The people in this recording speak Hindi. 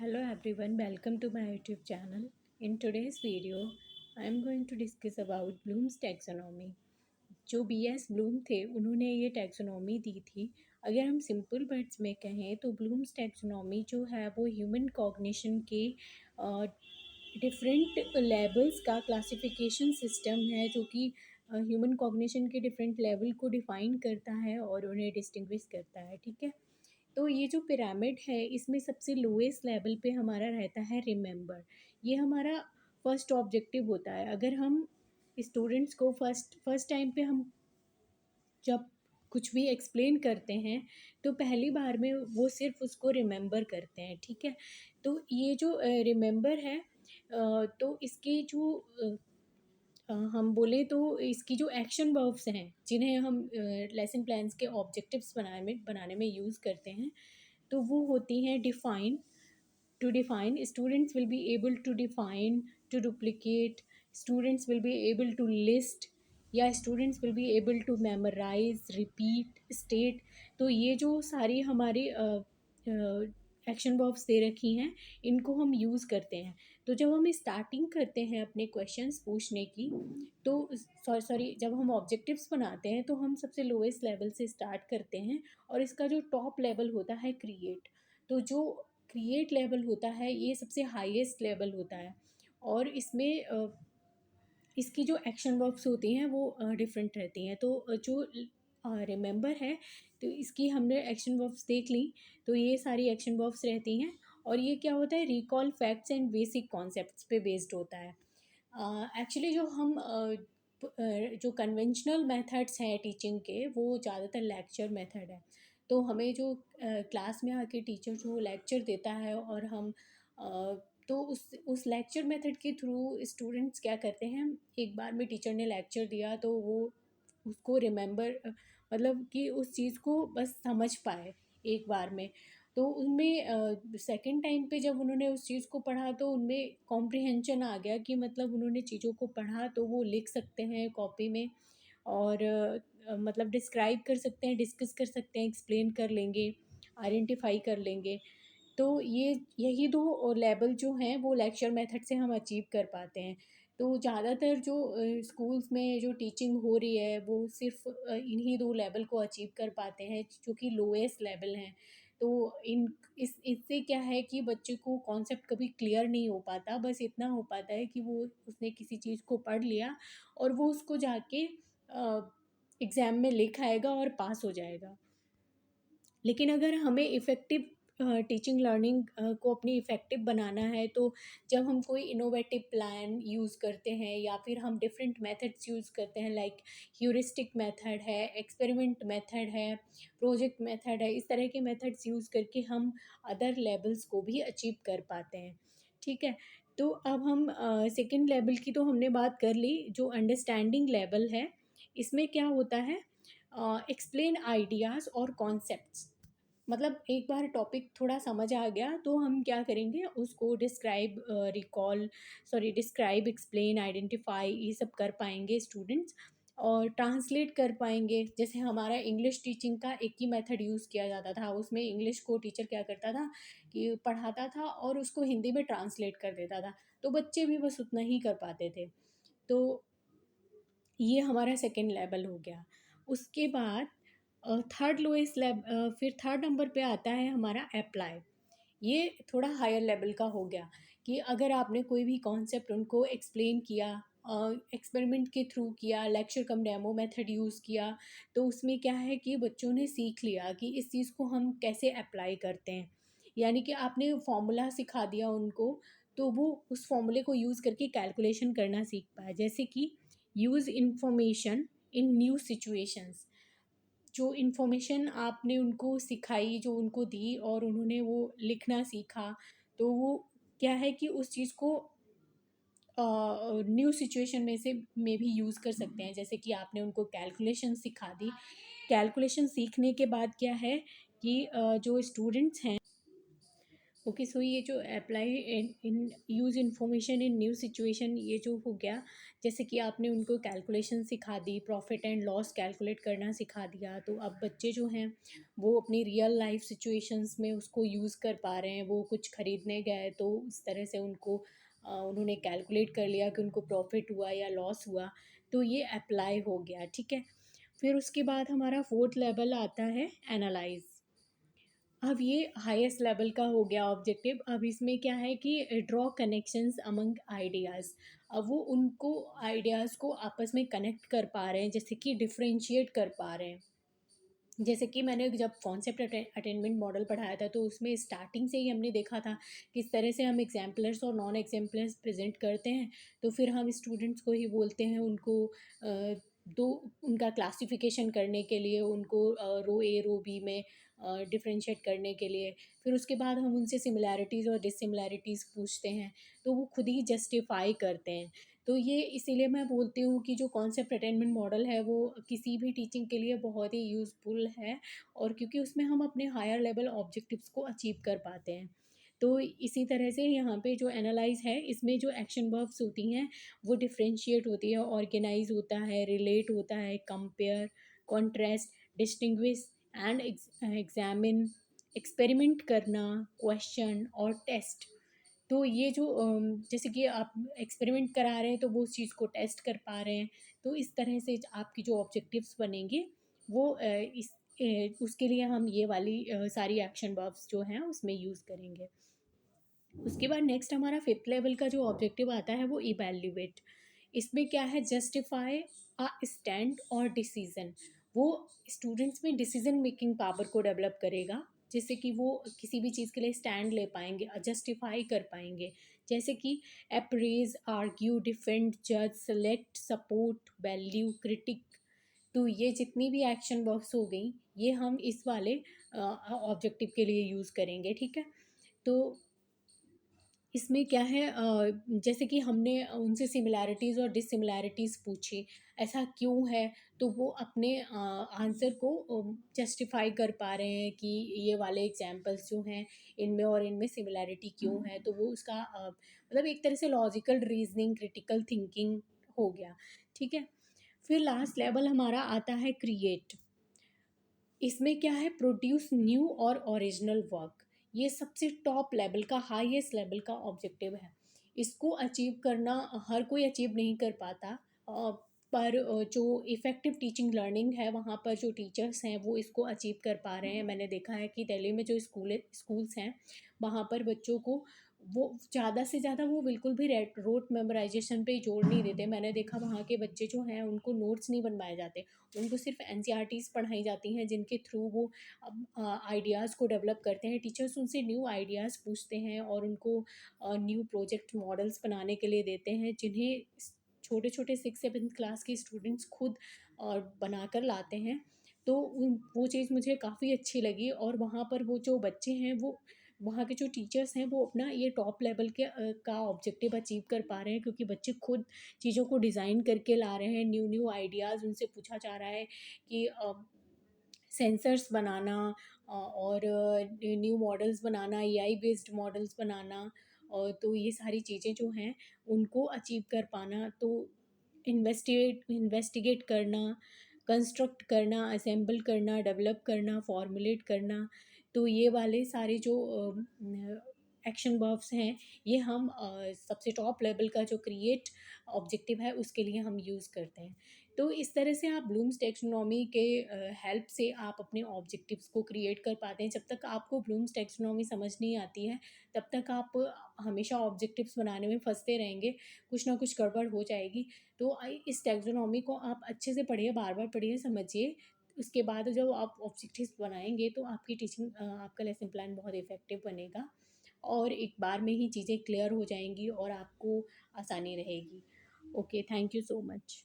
Hello everyone, welcome to my YouTube channel. In today's video, I am going to discuss about Bloom's taxonomy. जो BS ब्लूम थे उन्होंने ये टैक्सोनॉमी दी थी. अगर हम सिंपल वर्ड्स में कहें तो ब्लूम्स टैक्सोनॉमी जो है वो ह्यूमन कॉग्निशन के डिफरेंट लेवल्स का क्लासिफिकेशन सिस्टम है जो कि ह्यूमन कॉग्निशन के डिफरेंट लेवल को डिफ़ाइन करता है और उन्हें डिस्टिंग्विश करता है. ठीक है, तो ये जो पिरामिड है इसमें सबसे लोएस्ट लेवल पे हमारा रहता है रिमेंबर. ये हमारा फर्स्ट ऑब्जेक्टिव होता है. अगर हम स्टूडेंट्स को फर्स्ट टाइम पे हम जब कुछ भी एक्सप्लेन करते हैं तो पहली बार में वो सिर्फ उसको रिमेंबर करते हैं. ठीक है, तो ये जो रिमेंबर है तो इसके जो हम बोले तो इसकी जो एक्शन वर्ब्स हैं जिन्हें हम लेसन प्लान्स के ऑब्जेक्टिव्स बनाने में यूज़ करते हैं तो वो होती हैं define. To define, students will be able to define, to duplicate, students will be able to list, या students will be able to memorize, repeat, state. तो ये जो सारी हमारी एक्शन वर्ब्स दे रखी हैं इनको हम यूज़ करते हैं. तो जब हम स्टार्टिंग करते हैं अपने क्वेश्चंस पूछने की तो सॉरी जब हम ऑब्जेक्टिव्स बनाते हैं तो हम सबसे लोएस्ट लेवल से स्टार्ट करते हैं और इसका जो टॉप लेवल होता है क्रिएट. तो जो क्रिएट लेवल होता है ये सबसे हाईएस्ट लेवल होता है और इसमें इसकी जो एक्शन वर्ब्स होती हैं वो डिफरेंट रहती हैं. तो जो रिमेंबर है तो इसकी हमने एक्शन वर्ब्स देख ली. तो ये सारी एक्शन वर्ब्स रहती हैं और ये क्या होता है recall facts and basic concepts पे बेस्ड होता है. एक्चुअली जो हम जो कन्वेंशनल मेथड्स हैं टीचिंग के वो ज़्यादातर लेक्चर मेथड है. तो हमें जो क्लास में आके टीचर जो लेक्चर देता है और हम तो उस लेक्चर मेथड के थ्रू स्टूडेंट्स क्या करते हैं, एक बार में टीचर ने लेक्चर दिया तो वो उसको रिमेंबर मतलब कि उस चीज़ को बस समझ पाए एक बार में. तो उनमें सेकंड टाइम पे जब उन्होंने उस चीज़ को पढ़ा तो उनमें कॉम्प्रिहेंशन आ गया कि मतलब उन्होंने चीज़ों को पढ़ा तो वो लिख सकते हैं कॉपी में और मतलब डिस्क्राइब कर सकते हैं, डिस्कस कर सकते हैं, एक्सप्लेन कर लेंगे, आइडेंटिफाई कर लेंगे. तो ये यही दो लेवल जो हैं वो लेक्चर मेथड से हम अचीव कर पाते हैं. तो ज़्यादातर जो स्कूल्स में जो टीचिंग हो रही है वो सिर्फ इन्हीं दो लेवल को अचीव कर पाते हैं जो कि लोएस्ट लेवल हैं. तो इन इससे क्या है कि बच्चे को कॉन्सेप्ट कभी क्लियर नहीं हो पाता. बस इतना हो पाता है कि वो उसने किसी चीज़ को पढ़ लिया और वो उसको जाके एग्ज़ाम में लिख आएगा और पास हो जाएगा. लेकिन अगर हमें इफ़ेक्टिव टीचिंग लर्निंग को अपनी इफ़ेक्टिव बनाना है तो जब हम कोई इनोवेटिव प्लान यूज़ करते हैं या फिर हम डिफरेंट मेथड्स यूज़ करते हैं लाइक ह्यूरिस्टिक मेथड है, एक्सपेरिमेंट मेथड है, प्रोजेक्ट मेथड है, इस तरह के मेथड्स यूज़ करके हम अदर लेवल्स को भी अचीव कर पाते हैं. ठीक है, तो अब हम सेकेंड लेवल की तो हमने बात कर ली. जो अंडरस्टैंडिंग लेवल है इसमें क्या होता है, एक्सप्लेन आइडियाज़ और कॉन्सेप्ट्स. मतलब एक बार टॉपिक थोड़ा समझ आ गया तो हम क्या करेंगे उसको डिस्क्राइब डिस्क्राइब, एक्सप्लेन, आइडेंटिफाई ये सब कर पाएंगे स्टूडेंट्स और ट्रांसलेट कर पाएंगे. जैसे हमारा इंग्लिश टीचिंग का एक ही मेथड यूज़ किया जाता था. उसमें इंग्लिश को टीचर क्या करता था कि पढ़ाता था और उसको हिंदी में ट्रांसलेट कर देता था. तो बच्चे भी बस उतना ही कर पाते थे. तो ये हमारा सेकेंड लेवल हो गया. उसके बाद थर्ड लोएस्ट फिर थर्ड नंबर पे आता है हमारा अप्लाई. ये थोड़ा हायर लेवल का हो गया कि अगर आपने कोई भी कॉन्सेप्ट उनको एक्सप्लेन किया, एक्सपेरिमेंट के थ्रू किया, लेक्चर कम डेमो मेथड यूज़ किया तो उसमें क्या है कि बच्चों ने सीख लिया कि इस चीज़ को हम कैसे अप्लाई करते हैं. यानी कि आपने फॉर्मूला सिखा दिया उनको तो वो उस फॉर्मूले को यूज़ करके कैलकुलेशन करना सीख पाए. जैसे कि use information in new situations. जो इन्फॉर्मेशन आपने उनको सिखाई, जो उनको दी और उन्होंने वो लिखना सीखा, तो वो क्या है कि उस चीज़ को न्यू सिचुएशन में भी यूज़ कर सकते हैं. जैसे कि आपने उनको कैलकुलेशन सिखा दी. कैलकुलेशन सीखने के बाद क्या है कि जो स्टूडेंट्स हैं ओके, सो ये जो apply in use information in new situation, ये जो हो गया, जैसे कि आपने उनको कैलकुलेशन सिखा दी, प्रॉफिट एंड लॉस कैलकुलेट करना सिखा दिया, तो अब बच्चे जो हैं वो अपनी रियल लाइफ सिचुएशंस में उसको यूज़ कर पा रहे हैं। वो कुछ खरीदने गए तो उस तरह से उनको उन्होंने कैलकुलेट कर लिया कि उनको प्रॉफिट हुआ या लॉस हुआ, तो ये अप्लाई हो गया, ठीक है। फिर उसके बाद हमारा फोर्थ लेवल आता है एनालाइज। अब ये हाईएस्ट लेवल का हो गया ऑब्जेक्टिव। अब इसमें क्या है कि ड्रॉ कनेक्शंस अमंग आइडियाज़। अब वो उनको आइडियाज़ को आपस में कनेक्ट कर पा रहे हैं, जैसे कि डिफरेंशिएट कर पा रहे हैं। जैसे कि मैंने जब कॉन्सेप्ट अटेनमेंट मॉडल पढ़ाया था, तो उसमें स्टार्टिंग से ही हमने देखा था किस तरह से हम एग्जाम्पलर्स और नॉन एग्जाम्पलर्स प्रेजेंट करते हैं। तो फिर हम स्टूडेंट्स को ही बोलते हैं उनको दो उनका क्लासिफिकेशन करने के लिए, उनको रो ए रो बी में डिफरेंशिएट करने के लिए। फिर उसके बाद हम उनसे सिमिलैरिटीज़ और डिससिमिलैरिटीज़ पूछते हैं, तो वो खुद ही जस्टिफाई करते हैं। तो ये इसीलिए मैं बोलती हूँ कि जो कॉन्सेप्ट अटेनमेंट मॉडल है वो किसी भी टीचिंग के लिए बहुत ही यूज़फुल है, और क्योंकि उसमें हम अपने हायर लेवल ऑब्जेक्टिव्स को अचीव कर पाते हैं। तो इसी तरह से यहाँ पे जो एनालाइज है, इसमें जो एक्शन वर्ब्स होती हैं वो डिफरेंशिएट होती है, ऑर्गेनाइज होता है, रिलेट होता है, compare, contrast, distinguish and examine, experiment करना, क्वेश्चन और टेस्ट। तो ये जो जैसे कि आप एक्सपेरिमेंट करा रहे हैं तो वो उस चीज़ को टेस्ट कर पा रहे हैं। तो इस तरह से आपकी जो ऑब्जेक्टिव्स बनेंगे वो उसके लिए हम ये वाली सारी एक्शन वर्ब्स जो हैं उसमें यूज़ करेंगे। उसके बाद नेक्स्ट हमारा फिफ्थ लेवल का जो ऑब्जेक्टिव आता है वो इवैल्यूएट। इसमें क्या है, जस्टिफाई अ स्टैंड और डिसीजन। वो स्टूडेंट्स में डिसीजन मेकिंग पावर को डेवलप करेगा, जिससे कि वो किसी भी चीज़ के लिए स्टैंड ले पाएंगे, जस्टिफाई कर पाएंगे। जैसे कि अप्रेज, आर्ग्यू, डिफेंड, जज, सेलेक्ट, सपोर्ट, वैल्यू, क्रिटिक। तो ये जितनी भी एक्शन वर्ब्स हो गई, ये हम इस वाले ऑब्जेक्टिव के लिए यूज़ करेंगे, ठीक है। तो इसमें क्या है, जैसे कि हमने उनसे सिमिलैरिटीज़ और डिससिमिलैरिटीज़ पूछी, ऐसा क्यों है? तो वो अपने आंसर को जस्टिफाई कर पा रहे हैं कि ये वाले एग्जांपल्स जो हैं इनमें और इनमें सिमिलैरिटी क्यों है। तो वो उसका मतलब एक तरह से लॉजिकल रीजनिंग, क्रिटिकल थिंकिंग हो गया, ठीक है। फिर लास्ट लेवल हमारा आता है क्रिएट। इसमें क्या है, प्रोड्यूस न्यू और ओरिजिनल वर्क। ये सबसे टॉप लेवल का, हाईएस्ट लेवल का ऑब्जेक्टिव है। इसको अचीव करना हर कोई अचीव नहीं कर पाता, पर जो इफ़ेक्टिव टीचिंग लर्निंग है वहाँ पर जो टीचर्स हैं वो इसको अचीव कर पा रहे हैं। मैंने देखा है कि दिल्ली में जो स्कूल्स हैं वहाँ पर बच्चों को वो ज़्यादा से ज़्यादा वो बिल्कुल भी रेट रोट मेमोराइजेशन पे जोर नहीं देते। मैंने देखा वहाँ के बच्चे जो हैं उनको नोट्स नहीं बनवाए जाते, उनको सिर्फ एनसीईआरटीज़ पढ़ाई जाती हैं, जिनके थ्रू वो आइडियाज़ को डेवलप करते हैं। टीचर्स उनसे न्यू आइडियाज़ पूछते हैं और उनको न्यू प्रोजेक्ट मॉडल्स बनाने के लिए देते हैं, जिन्हें छोटे छोटे 6 7 क्लास के स्टूडेंट्स खुद बनाकर लाते हैं। तो वो चीज़ मुझे काफ़ी अच्छी लगी, और वहाँ पर वो जो बच्चे हैं वो, वहाँ के जो टीचर्स हैं वो अपना ये टॉप लेवल के का ऑब्जेक्टिव अचीव कर पा रहे हैं, क्योंकि बच्चे खुद चीज़ों को डिज़ाइन करके ला रहे हैं। न्यू न्यू आइडियाज़ उनसे पूछा जा रहा है कि सेंसर्स बनाना, और न्यू मॉडल्स बनाना, एआई बेस्ड मॉडल्स बनाना, और तो ये सारी चीज़ें जो हैं उनको अचीव कर पाना। तो इन्वेस्टिगेट करना, कंस्ट्रक्ट करना, असेंबल करना, डेवलप करना, फॉर्मुलेट करना। तो ये वाले सारे जो एक्शन वर्ब्स हैं, ये हम सबसे टॉप लेवल का जो क्रिएट ऑब्जेक्टिव है उसके लिए हम यूज़ करते हैं। तो इस तरह से आप ब्लूम्स टैक्सोनॉमी के हेल्प से आप अपने ऑब्जेक्टिव्स को क्रिएट कर पाते हैं। जब तक आपको ब्लूम्स टैक्सोनॉमी समझ नहीं आती है, तब तक आप हमेशा ऑब्जेक्टिव्स बनाने में फंसते रहेंगे, कुछ ना कुछ गड़बड़ हो जाएगी। तो इस टैक्सोनॉमी को आप अच्छे से पढ़िए, बार बार पढ़िए, समझिए। उसके बाद जब आप ऑब्जेक्टिव्स बनाएंगे तो आपकी टीचिंग, आपका लेसन प्लान बहुत इफेक्टिव बनेगा, और एक बार में ही चीज़ें क्लियर हो जाएंगी और आपको आसानी रहेगी। Okay, thank you so much.